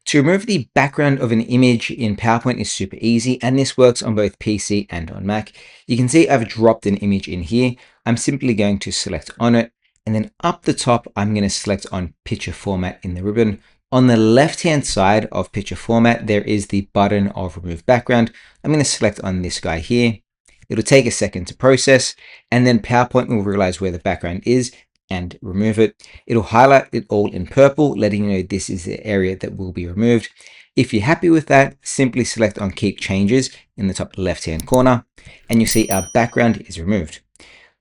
To remove the background of an image in PowerPoint is super easy, and this works on both PC and on Mac. You can see I've dropped an image in here. I'm simply going to select on it, and then up the top, I'm going to select on picture format in the ribbon. On the left-hand side of picture format, there is the button of remove background. I'm going to select on this guy here. It'll take a second to process, and then PowerPoint will realize where the background is and remove it. It'll highlight it all in purple, letting you know this is the area that will be removed. If you're happy with that, simply select on Keep Changes in the top left-hand corner, and you see our background is removed.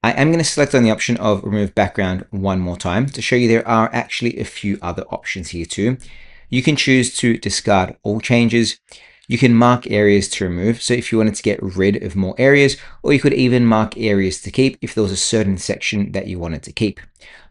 I am going to select on the option of Remove Background one more time to show you there are actually a few other options here too. You can choose to discard all changes. You can mark areas to remove, so if you wanted to get rid of more areas, or you could even mark areas to keep if there was a certain section that you wanted to keep.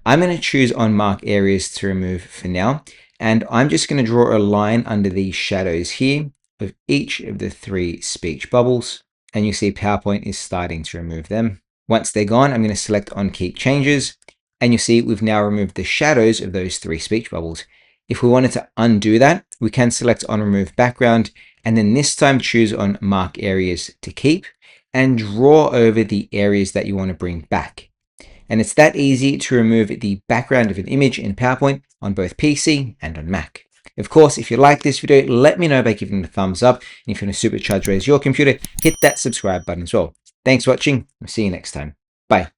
I'm going to choose on mark areas to remove for now, and I'm just going to draw a line under the shadows here of each of the 3 speech bubbles, and you see PowerPoint is starting to remove them. Once they're gone, I'm going to select on Keep Changes, and you see we've now removed the shadows of those 3 speech bubbles. If we wanted to undo that, we can select on Remove Background, and then this time choose on Mark Areas to Keep, and draw over the areas that you want to bring back. And it's that easy to remove the background of an image in PowerPoint on both PC and on Mac. Of course, if you like this video, let me know by giving it a thumbs up. And if you want to supercharge raise your computer, hit that subscribe button as well. Thanks for watching. I'll see you next time. Bye.